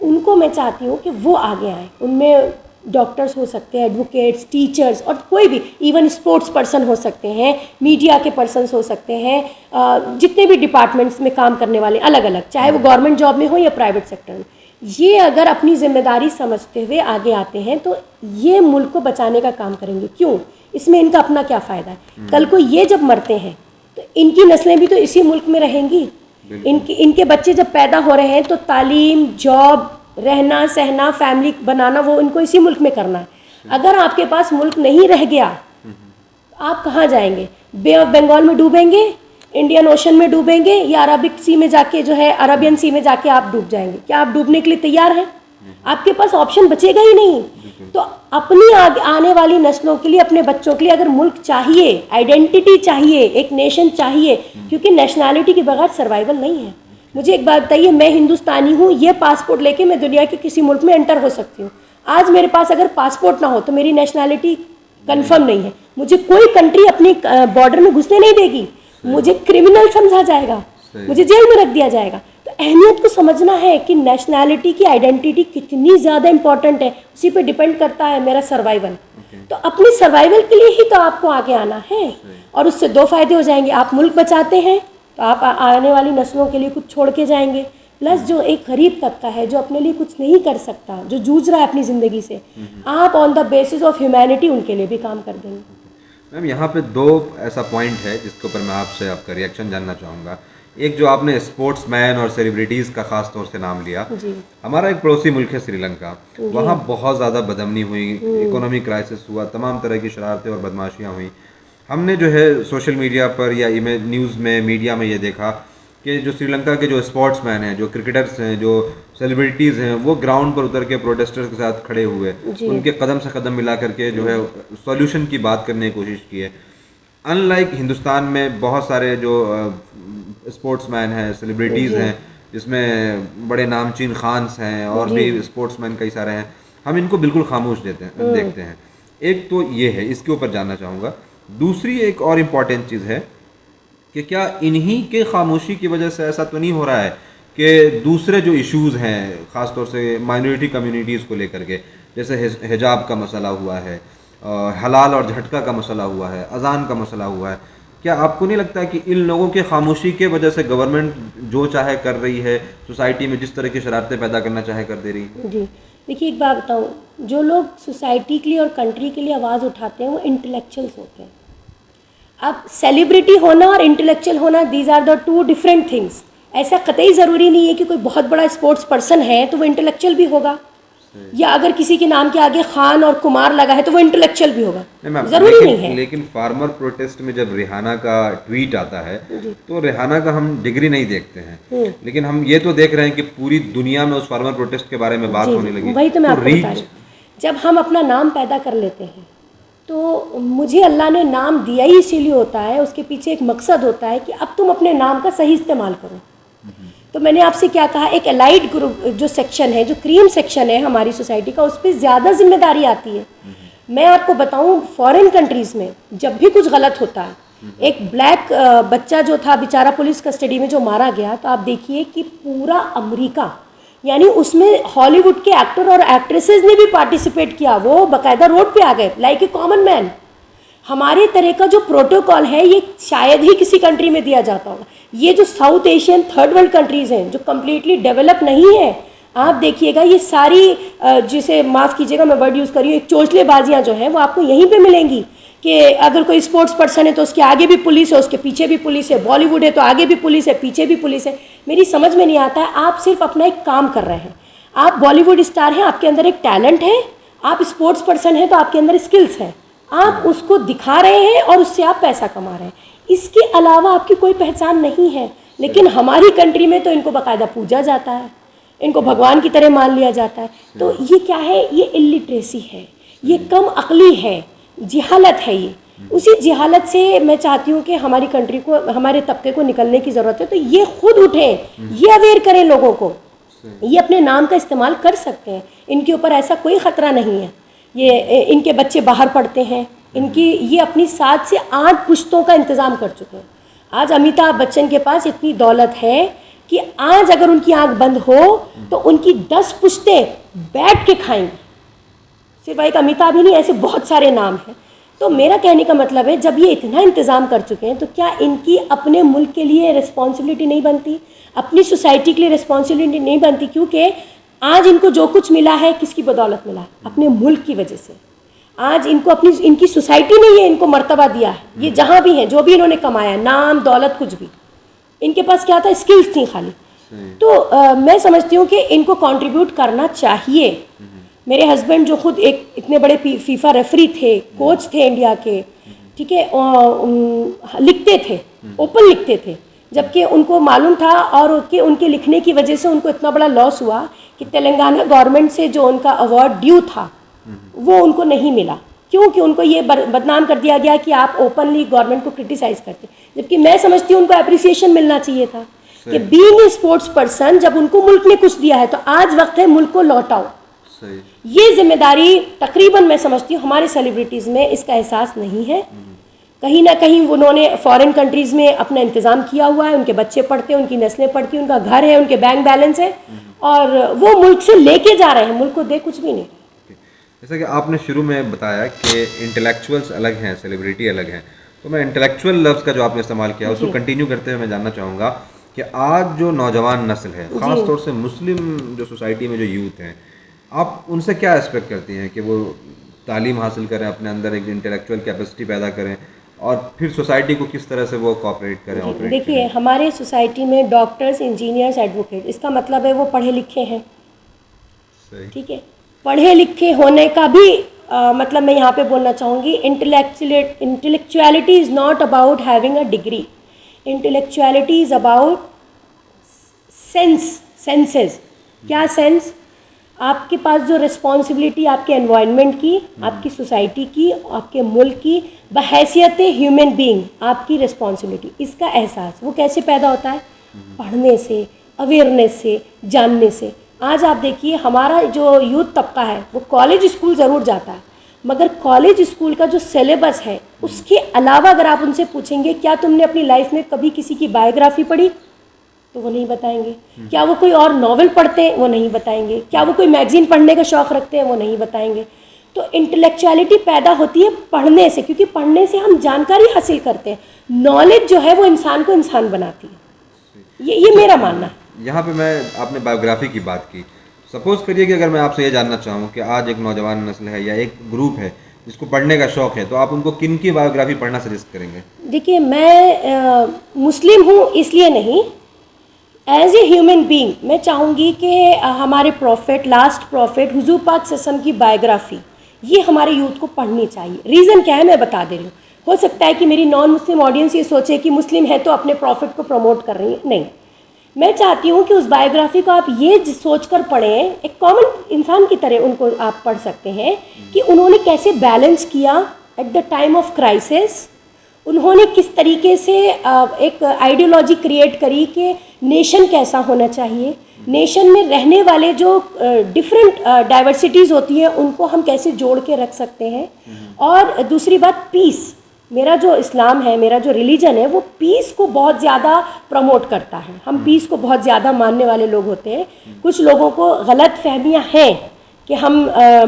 उनको मैं चाहती हूँ कि वो आगे आएँ। उनमें डॉक्टर्स हो सकते हैं, एडवोकेट्स, टीचर्स और कोई भी, इवन स्पोर्ट्स पर्सन हो सकते हैं, मीडिया के पर्सन्स हो सकते हैं, जितने भी डिपार्टमेंट्स में काम करने वाले अलग अलग, चाहे वो गवर्नमेंट जॉब में हो या प्राइवेट सेक्टर में, ये अगर अपनी जिम्मेदारी समझते हुए आगे आते हैं तो ये मुल्क को बचाने का काम करेंगे। क्यों? इसमें इनका अपना क्या फ़ायदा है? कल को ये जब मरते हैं तो इनकी नस्लें भी तो इसी मुल्क में रहेंगी। इनके बच्चे जब पैदा हो रहे हैं तो तालीम, जॉब, रहना सहना, फैमिली बनाना, वो इनको इसी मुल्क में करना है। अगर आपके पास मुल्क नहीं रह गया, आप कहाँ जाएंगे? बे ऑफ बंगाल में डूबेंगे, इंडियन ओशन में डूबेंगे, या अरबिक सी में जाके जो है अरबियन सी में जाके आप डूब जाएंगे? क्या आप डूबने के लिए तैयार हैं? आपके पास ऑप्शन बचेगा ही नहीं। तो अपनी आने वाली नस्लों के लिए, अपने बच्चों के लिए अगर मुल्क चाहिए, आइडेंटिटी चाहिए, एक नेशन चाहिए, क्योंकि नेशनैलिटी के बगैर सर्वाइवल नहीं है। मुझे एक बात बताइए, मैं हिंदुस्तानी हूँ, ये पासपोर्ट लेके मैं दुनिया के किसी मुल्क में एंटर हो सकती हूँ। आज मेरे पास अगर पासपोर्ट ना हो तो मेरी नेशनैलिटी कंफर्म नहीं है। मुझे कोई कंट्री अपनी बॉर्डर में घुसने नहीं देगी, मुझे क्रिमिनल समझा जाएगा, मुझे जेल में रख दिया जाएगा। तो अहमियत को समझना है कि नेशनैलिटी की आइडेंटिटी कितनी ज़्यादा इंपॉर्टेंट है, उसी पे डिपेंड करता है मेरा सर्वाइवल। तो अपनी सर्वाइवल के लिए ही तो आपको आगे आना है, और उससे दो फायदे हो जाएंगे। आप मुल्क बचाते हैं तो आप आने वाली नस्लों के लिए कुछ छोड़ के जाएंगे, प्लस जो एक गरीब तबका है जो अपने लिए कुछ नहीं कर सकता, जो जूझ रहा है अपनी ज़िंदगी से, आप on the basis of humanity उनके लिए भी काम कर देंगे। मैम, यहाँ पे दो ऐसा पॉइंट है जिसके ऊपर मैं आपसे आपका रिएक्शन जानना चाहूँगा। एक जो आपने स्पोर्ट्समैन और सेलिब्रिटीज़ का ख़ास तौर से नाम लिया, हमारा एक पड़ोसी मुल्क है श्रीलंका, वहाँ बहुत ज़्यादा बदमनी हुई, इकोनॉमिक क्राइसिस हुआ, तमाम तरह की शरारतें और बदमाशियाँ हुई। हमने जो है सोशल मीडिया पर या न्यूज़ में, मीडिया में ये देखा कि जो श्रीलंका के जो स्पोर्ट्समैन हैं, जो क्रिकेटर्स हैं, जो सेलिब्रिटीज़ हैं, वो ग्राउंड पर उतर के प्रोटेस्टर्स के साथ खड़े हुए, उनके कदम से कदम मिला करके जो है सॉल्यूशन की बात करने की कोशिश की है। अनलाइक हिंदुस्तान में बहुत सारे जो स्पोर्ट्समैन हैं, सेलिब्रिटीज़ हैं, जिसमें बड़े नामचीन खान्स हैं और भी स्पोर्ट्समैन कई सारे हैं, हम इनको बिल्कुल खामोश देखते हैं। एक तो ये है, इसके ऊपर जानना चाहूँगा। दूसरी एक और इम्पॉर्टेंट चीज़ है कि क्या इन्हीं के खामोशी की वजह से ऐसा तो नहीं हो रहा है कि दूसरे जो इश्यूज़ हैं, ख़ास तौर से माइनॉरिटी कम्युनिटीज़ को लेकर के, जैसे हिजाब का मसला हुआ है, हलाल और झटका का मसला हुआ है, अज़ान का मसला हुआ है, क्या आपको नहीं लगता कि इन लोगों के खामोशी के वजह से गवर्नमेंट जो चाहे कर रही है, सोसाइटी में जिस तरह की शरारतें पैदा करना चाहे कर दे रही है? जी देखिए, एक बात बताऊँ, जो लोग सोसाइटी के लिए और कंट्री के लिए आवाज़ उठाते हैं वो इंटेलेक्चुअल्स होते हैं। अब सेलिब्रिटी होना और इंटेलेक्चुअल होना, these are the two different things. ऐसा कतई ज़रूरी नहीं है कि कोई बहुत बड़ा स्पोर्ट्स पर्सन है तो वो इंटेलेक्चुअल भी होगा, या अगर किसी के नाम के आगे खान और कुमार लगा है तो वो इंटेलेक्चुअल भी होगा, ज़रूरी नहीं है। लेकिन फार्मर प्रोटेस्ट में जब रिहाना का ट्वीट आता है तो रिहाना का हम डिग्री नहीं देखते हैं, लेकिन हम ये तो देख रहे हैं कि पूरी दुनिया में उस फार्मर प्रोटेस्ट के बारे में बात होने लगी। वही तो मैं आपको बता रही हूँ, जब हम अपना नाम पैदा कर लेते हैं तो मुझे अल्लाह ने नाम दिया ही इसीलिए होता है, उसके पीछे एक मकसद होता है कि अब तुम अपने नाम का सही इस्तेमाल करो। तो मैंने आपसे क्या कहा, एक एलाइड ग्रुप जो सेक्शन है, जो क्रीम सेक्शन है हमारी सोसाइटी का, उस पर ज़्यादा जिम्मेदारी आती है। मैं आपको बताऊं, फॉरेन कंट्रीज़ में जब भी कुछ गलत होता है, एक ब्लैक बच्चा जो था बेचारा पुलिस कस्टडी में जो मारा गया, तो आप देखिए कि पूरा अमेरिका, यानी उसमें हॉलीवुड के एक्टर और एक्ट्रेसेस ने भी पार्टिसिपेट किया, वो बाकायदा रोड पे आ गए लाइक ए कॉमन मैन। हमारे तरह का जो प्रोटोकॉल है ये शायद ही किसी कंट्री में दिया जाता होगा। ये जो south Asian third world countries हैं जो कम्प्लीटली डेवलप नहीं है, आप देखिएगा ये सारी जिसे माफ़ कीजिएगा मैं वर्ड यूज़ कर रही हूँ, एक चोचलेबाजियाँ जो हैं वो आपको यहीं पे मिलेंगी कि अगर कोई स्पोर्ट्स पर्सन है तो उसके आगे भी पुलिस है, उसके पीछे भी पुलिस है, बॉलीवुड है तो आगे भी पुलिस है, पीछे भी पुलिस है। मेरी समझ में नहीं आता है, आप सिर्फ अपना एक काम कर रहे हैं। आप बॉलीवुड स्टार हैं, आपके अंदर एक टैलेंट है, आप स्पोर्ट्स पर्सन हैं तो आपके अंदर स्किल्स हैं, आप उसको दिखा रहे हैं और उससे आप पैसा कमा रहे हैं। इसके अलावा आपकी कोई पहचान नहीं है। लेकिन हमारी कंट्री में तो इनको बाकायदा पूजा जाता है, इनको भगवान की तरह मान लिया जाता है। तो ये क्या है? ये इलिटरेसी है, ये कम अक्ली है, जिहालत है। उसी जहालत से मैं चाहती हूँ कि हमारी कंट्री को, हमारे तबके को निकलने की ज़रूरत है। तो ये खुद उठें, ये अवेयर करें लोगों को, ये अपने नाम का इस्तेमाल कर सकते हैं, इनके ऊपर ऐसा कोई ख़तरा नहीं है। ये इनके बच्चे बाहर पढ़ते हैं, इनकी ये अपनी 7 से 8 पुश्तों का इंतज़ाम कर चुके हैं। आज अमिताभ बच्चन के पास इतनी दौलत है कि आज अगर उनकी आंख बंद हो तो उनकी 10 पुश्तें बैठ के खाएंगी। सिर्फ एक अमिताभ ही नहीं, ऐसे बहुत सारे नाम हैं। तो मेरा कहने का मतलब है, जब ये इतना इंतज़ाम कर चुके हैं तो क्या इनकी अपने मुल्क के लिए रिस्पॉन्सिबिलिटी नहीं बनती, अपनी सोसाइटी के लिए रिस्पॉन्सिबिलिटी नहीं बनती? क्योंकि आज इनको जो कुछ मिला है किसकी बदौलत मिला है? अपने मुल्क की वजह से। आज इनको अपनी, इनकी सोसाइटी ने ये इनको मर्तबा दिया है। ये जहाँ भी हैं, जो भी इन्होंने कमाया, नाम दौलत कुछ भी, इनके पास क्या था? स्किल्स थी खाली। तो मैं समझती हूँ कि इनको कंट्रीब्यूट करना चाहिए। मेरे हस्बैंड जो खुद एक इतने बड़े फीफा रेफरी थे, कोच थे इंडिया के, ठीक है, लिखते थे, ओपन लिखते थे, जबकि उनको मालूम था और उनके लिखने की वजह से उनको इतना बड़ा लॉस हुआ कि तेलंगाना गवर्नमेंट से जो उनका अवार्ड ड्यू था वो उनको नहीं मिला। क्योंकि उनको ये बदनाम कर दिया गया कि आप ओपनली गवर्नमेंट को क्रिटिसाइज़ करते, जबकि मैं समझती हूँ उनको अप्रिसिएशन मिलना चाहिए था कि बीइंग ए स्पोर्ट्स पर्सन, जब उनको मुल्क ने कुछ दिया है तो आज वक्त है मुल्क को लौटाओ। ये जिम्मेदारी तकरीबन मैं समझती हूँ हमारे सेलिब्रिटीज़ में इसका एहसास नहीं है। कहीं ना कहीं उन्होंने फॉरेन कंट्रीज़ में अपना इंतज़ाम किया हुआ है, उनके बच्चे पढ़ते हैं, उनकी नस्लें पढ़ती हैं, उनका घर है, उनके बैंक बैलेंस है, और वो मुल्क से लेके जा रहे हैं, मुल्क को दे कुछ भी नहीं। जैसा कि आपने शुरू में बताया कि इंटेलेक्चुअल्स अलग हैं, सेलिब्रिटी अलग हैं, तो मैं इंटेलेक्चुअल लफ्ज़ का जो आपने इस्तेमाल किया उसको कंटिन्यू करते हुए मैं जानना चाहूँगा कि आज जो नौजवान नस्ल है, ख़ास तौर से मुस्लिम जो सोसाइटी में जो यूथ हैं, आप उनसे क्या एक्सपेक्ट करती हैं कि वो तालीम हासिल करें, अपने अंदर एक इंटेलेक्चुअल कैपेसिटी पैदा करें और फिर सोसाइटी को किस तरह से वो कोऑपरेट करें, ऑपरेट करें? देखिए, हमारे सोसाइटी में डॉक्टर्स, इंजीनियर्स, एडवोकेट, इसका मतलब है वो पढ़े लिखे हैं, ठीक है। पढ़े लिखे होने का भी मतलब मैं यहाँ पे बोलना चाहूँगी, intellectuality is not about having a degree, intellectuality is about senses. क्या सेंस? आपके पास जो रिस्पॉन्सिबिलिटी आपके एनवायरनमेंट की, आपकी सोसाइटी की, आपके मुल्क की, बहैसियत ह्यूमन बीइंग आपकी रिस्पॉन्सिबिलिटी, इसका एहसास वो कैसे पैदा होता है? पढ़ने से, अवेयरनेस से, जानने से। आज आप देखिए, हमारा जो यूथ तबका है वो कॉलेज स्कूल ज़रूर जाता है, मगर कॉलेज स्कूल का जो सिलेबस है उसके अलावा अगर आप उनसे पूछेंगे क्या तुमने अपनी लाइफ में कभी किसी की बायोग्राफी पढ़ी, तो वो नहीं बताएंगे। क्या वो कोई और नॉवल पढ़ते हैं? वो नहीं बताएंगे। क्या वो कोई मैगज़ीन पढ़ने का शौक़ रखते हैं? वो नहीं बताएंगे। तो इंटेलेक्चुअलिटी पैदा होती है पढ़ने से, क्योंकि पढ़ने से हम जानकारी हासिल करते हैं। नॉलेज जो है वो इंसान को इंसान बनाती है। ये मेरा मानना है। यहाँ पे मैं, आपने बायोग्राफी की बात की, सपोज़ करिए कि अगर मैं आपसे ये जानना चाहूँ कि आज एक नौजवान नस्ल है या एक ग्रुप है जिसको पढ़ने का शौक़ है, तो आप उनको किन की बायोग्राफी पढ़ना सजेस्ट करेंगे? देखिए, मैं मुस्लिम हूँ इसलिए नहीं, एज ए ह्यूमन बीइंग मैं चाहूँगी कि हमारे प्रॉफिट, लास्ट प्रॉफिट हुजूर पाक सल्लल्लाहु की बायोग्राफ़ी ये हमारे यूथ को पढ़नी चाहिए। रीज़न क्या है मैं बता दे रही हूँ। हो सकता है कि मेरी नॉन मुस्लिम ऑडियंस ये सोचे कि मुस्लिम है तो अपने प्रॉफिट को प्रमोट कर रही है, नहीं। मैं चाहती हूँ कि उस बायोग्राफ़ी को आप ये सोच कर पढ़ें, एक कॉमन इंसान की तरह उनको आप पढ़ सकते हैं कि उन्होंने कैसे बैलेंस किया at the time of crisis. उन्होंने किस तरीके से एक आइडियोलॉजी क्रिएट करी कि नेशन कैसा होना चाहिए, नेशन में रहने वाले जो डिफरेंट डाइवर्सिटीज़ होती हैं उनको हम कैसे जोड़ के रख सकते हैं। और दूसरी बात, पीस। मेरा जो इस्लाम है, मेरा जो रिलीजन है, वो पीस को बहुत ज़्यादा प्रमोट करता है। हम पीस को बहुत ज़्यादा मानने वाले लोग होते हैं। कुछ लोगों को गलत फहमियाँ हैं कि हम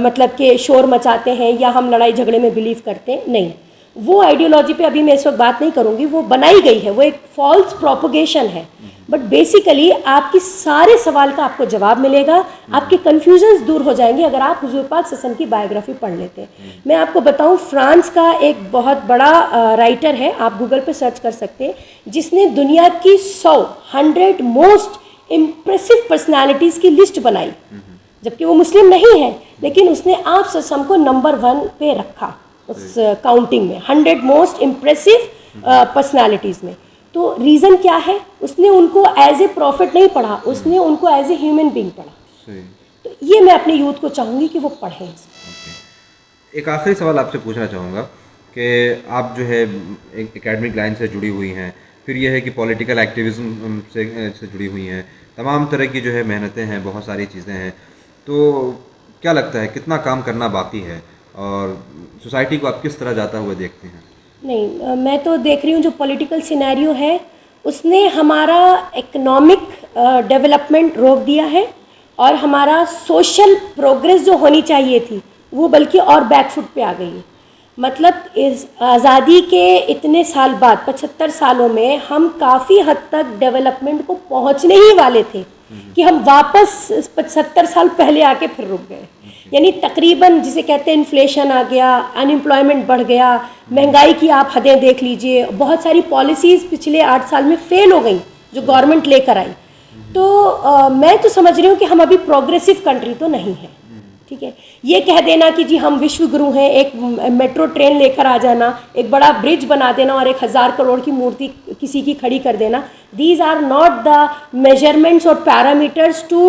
मतलब कि शोर मचाते हैं या हम लड़ाई झगड़े में बिलीव करते हैं, नहीं। वो आइडियोलॉजी पे अभी मैं इस वक्त बात नहीं करूँगी, वो बनाई गई है, वो एक फॉल्स प्रोपोगेशन है। बट बेसिकली आपकी सारे सवाल का आपको जवाब मिलेगा, आपके कन्फ्यूजन्स दूर हो जाएंगे अगर आप हुजूर पाक सल्लल्लाहु की बायोग्राफी पढ़ लेते हैं। मैं आपको बताऊं, फ्रांस का एक बहुत बड़ा राइटर है, आप गूगल पे सर्च कर सकते हैं, जिसने दुनिया की 100 मोस्ट इम्प्रेसिव पर्सनालिटीज़ की लिस्ट बनाई, जबकि वो मुस्लिम नहीं है, लेकिन उसने आप सल्लल्लाहु को नंबर 1 पे रखा उस काउंटिंग में, 100 मोस्ट इम्प्रेसिव पर्सनालिटीज़ में। तो रीज़न क्या है? उसने उनको एज ए प्रॉफिट नहीं पढ़ा, उसने उनको एज ए ह्यूमन बीइंग पढ़ा। तो ये मैं अपने यूथ को चाहूँगी कि वो पढ़ें। एक आखिरी सवाल आपसे पूछना चाहूँगा कि आप जो है एक एकेडमिक लाइन से जुड़ी हुई हैं, फिर यह है कि पॉलिटिकल एक्टिविज़म से जुड़ी हुई हैं, तमाम तरह की जो है मेहनतें हैं, बहुत सारी चीज़ें हैं। तो क्या लगता है कितना काम करना बाकी है और सोसाइटी को आप किस तरह जाता हुआ देखते हैं? नहीं, मैं तो देख रही हूँ जो पॉलिटिकल सिनेरियो है उसने हमारा इकोनॉमिक डेवलपमेंट रोक दिया है और हमारा सोशल प्रोग्रेस जो होनी चाहिए थी वो बल्कि और बैकफुट पे आ गई है। मतलब इस आज़ादी के इतने साल बाद 75 सालों में हम काफ़ी हद तक डेवलपमेंट को पहुंचने ही वाले थे कि हम वापस 75 साल पहले आके फिर रुक गए। यानी तकरीबन जिसे कहते हैं इन्फ्लेशन आ गया, अनएम्प्लॉयमेंट बढ़ गया, महंगाई की आप हदें देख लीजिए, बहुत सारी पॉलिसीज़ पिछले 8 साल में फेल हो गई जो गवर्नमेंट लेकर आई। तो मैं तो समझ रही हूँ कि हम अभी प्रोग्रेसिव कंट्री तो नहीं है। ठीक है, ये कह देना कि जी हम विश्व गुरु हैं, एक मेट्रो ट्रेन लेकर आ जाना, एक बड़ा ब्रिज बना देना और 1000 करोड़ की मूर्ति किसी की खड़ी कर देना, these are not the measurements और parameters to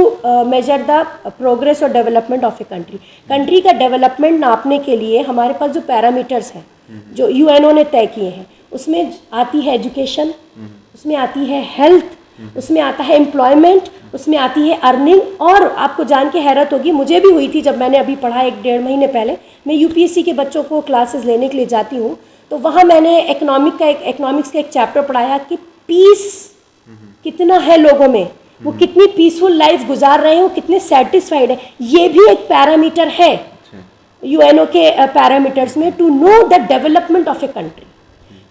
measure the progress और development of a country. Country का डेवलपमेंट नापने के लिए हमारे पास जो पैरामीटर्स हैं जो यूएनओ ने तय किए हैं, उसमें आती है एजुकेशन, उसमें आती है हेल्थ, उसमें आता है एम्प्लॉयमेंट, उसमें आती है अर्निंग। और आपको जान के हैरत होगी, मुझे भी हुई थी जब मैंने अभी पढ़ा 1-1.5 महीने पहले, मैं यूपीएससी के बच्चों को क्लासेस लेने के लिए जाती हूँ, तो वहाँ मैंने इकोनॉमिक्स का एक चैप्टर पढ़ाया कि पीस कितना है लोगों में, वो कितनी पीसफुल लाइफ गुजार रहे हैं, वो कितने सेटिस्फाइड है। ये भी एक पैरामीटर है यूएनओ के पैरामीटर्स में to know the development of a country.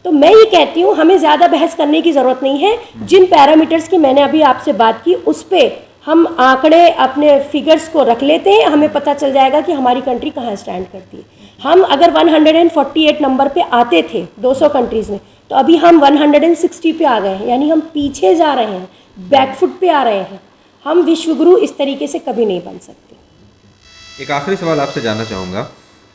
तो मैं ये कहती हूँ हमें ज़्यादा बहस करने की ज़रूरत नहीं है। जिन पैरामीटर्स की मैंने अभी आपसे बात की उस पर हम आंकड़े अपने फिगर्स को रख लेते हैं, हमें पता चल जाएगा कि हमारी कंट्री कहाँ स्टैंड करती है। हम अगर 148 नंबर पे आते थे 200 कंट्रीज़ में, तो अभी हम 160 पे आ गए हैं, यानी हम पीछे जा रहे हैं, बैकफुट पे आ रहे हैं। हम विश्वगुरु इस तरीके से कभी नहीं बन सकते। एक आखिरी सवाल आपसे जानना चाहूँगा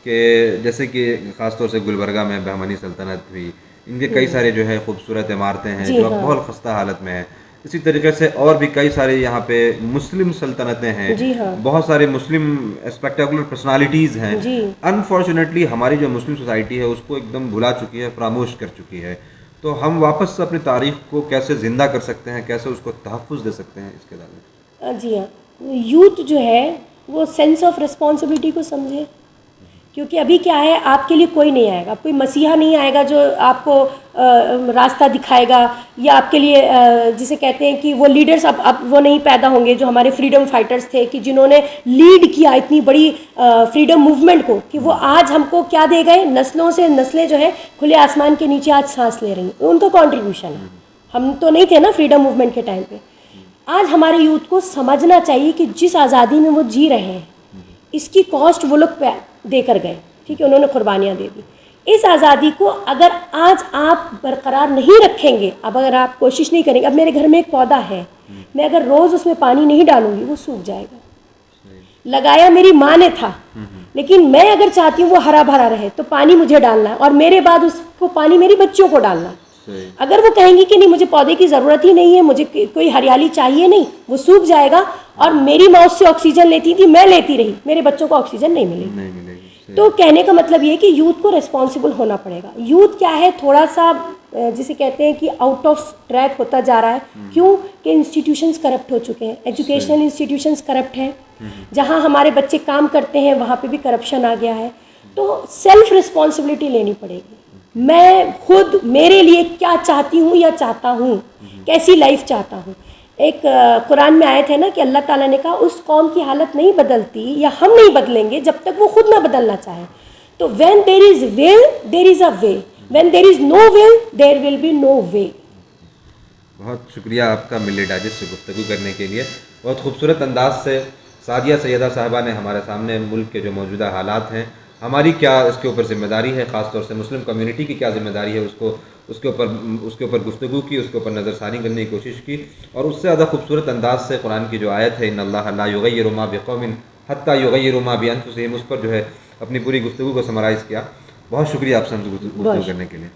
कि जैसे कि ख़ासतौर से गुलबर्गा में बहमनी सल्तनत हुई, इनके कई सारे जो है खूबसूरत इमारतें हैं जो अब हाँ। बहुत खस्ता हालत में है। इसी तरीके से और भी कई सारे यहाँ पे मुस्लिम सल्तनतें हैं, जी हाँ। बहुत सारे मुस्लिम स्पेक्टेकुलर पर्सनालिटीज़ हैं। जी। अनफॉर्चुनेटली हमारी जो मुस्लिम सोसाइटी है उसको एकदम भुला चुकी है, फरामोश कर चुकी है। तो हम वापस से अपनी तारीख को कैसे ज़िंदा कर सकते हैं, कैसे उसको तहफ़्फ़ुज़ दे सकते हैं, इसके बारे में? जी हाँ, यूथ जो है वो सेंस ऑफ रिस्पॉन्सिबिलिटी को समझे, क्योंकि अभी क्या है, आपके लिए कोई नहीं आएगा, कोई मसीहा नहीं आएगा जो आपको रास्ता दिखाएगा, या आपके लिए जिसे कहते हैं कि वो लीडर्स अब वो नहीं पैदा होंगे जो हमारे फ्रीडम फाइटर्स थे, कि जिन्होंने लीड किया इतनी बड़ी फ्रीडम मूवमेंट को, कि वो आज हमको क्या दे गए, नस्लों से नस्लें जो है खुले आसमान के नीचे आज सांस ले रही हैं, उनका कॉन्ट्रीब्यूशन है। हम तो नहीं थे ना फ्रीडम मूवमेंट के टाइम पे। आज हमारे यूथ को समझना चाहिए कि जिस आज़ादी में वो जी रहे हैं इसकी कॉस्ट वो लोग देकर गए, ठीक है, उन्होंने कुर्बानियाँ दे दी। इस आज़ादी को अगर आज आप बरकरार नहीं रखेंगे, अब अगर आप कोशिश नहीं करेंगे, अब मेरे घर में एक पौधा है, मैं अगर रोज़ उसमें पानी नहीं डालूंगी वो सूख जाएगा। लगाया मेरी माँ ने था, लेकिन मैं अगर चाहती हूँ वो हरा भरा रहे तो पानी मुझे डालना है, और मेरे बाद उसको पानी मेरी बच्चियों को डालना। अगर वो कहेंगी कि नहीं मुझे पौधे की ज़रूरत ही नहीं है, मुझे कोई हरियाली चाहिए नहीं, वो सूख जाएगा। और मेरी माँ उससे ऑक्सीजन लेती थी, मैं लेती रही, मेरे बच्चों को ऑक्सीजन नहीं मिलेगी। तो कहने का मतलब ये है कि यूथ को रिस्पॉन्सिबल होना पड़ेगा। यूथ क्या है, थोड़ा सा जिसे कहते हैं कि आउट ऑफ ट्रैक होता जा रहा है। क्यों? कि इंस्टीट्यूशंस करप्ट हो चुके हैं, एजुकेशनल इंस्टीट्यूशंस करप्ट हैं, जहाँ हमारे बच्चे काम करते हैं वहाँ पे भी करप्शन आ गया है। तो सेल्फ रिस्पॉन्सिबिलिटी लेनी पड़ेगी। मैं खुद मेरे लिए क्या चाहती हूँ या चाहता हूँ, कैसी लाइफ चाहता हूँ। एक कुरान में आए थे ना कि अल्लाह ताला ने कहा उस कौम की हालत नहीं बदलती या हम नहीं बदलेंगे जब तक वो खुद ना बदलना चाहे। तो when there is will there is a way, when there is no will there will be no way. बहुत शुक्रिया आपका मिले डाइजेस्ट से गुफ्तगू करने के लिए। बहुत खूबसूरत अंदाज से सादिया सैयदा साहिबा ने हमारे सामने मुल्क के जो मौजूदा हालात हैं, हमारी क्या इसके ऊपर ज़िम्मेदारी है, ख़ास तौर से मुस्लिम कम्युनिटी की क्या ज़िम्मेदारी है, उसके ऊपर गुफ्तगू की, उसके ऊपर नज़रसानी करने की कोशिश की। और उससे ज़्यादा खूबसूरत अंदाज से कुरान की जो आयत है इन्नल्लाह ला युग़य्यिरु मा बिक़ौमिन हत्ता युग़य्यिरु मा बिअन्फुसिहिम, उस पर जो है अपनी पूरी गुफ्तगू को समराइज़ किया। बहुत शुक्रिया आपसे गुफ्तगू करने के लिए।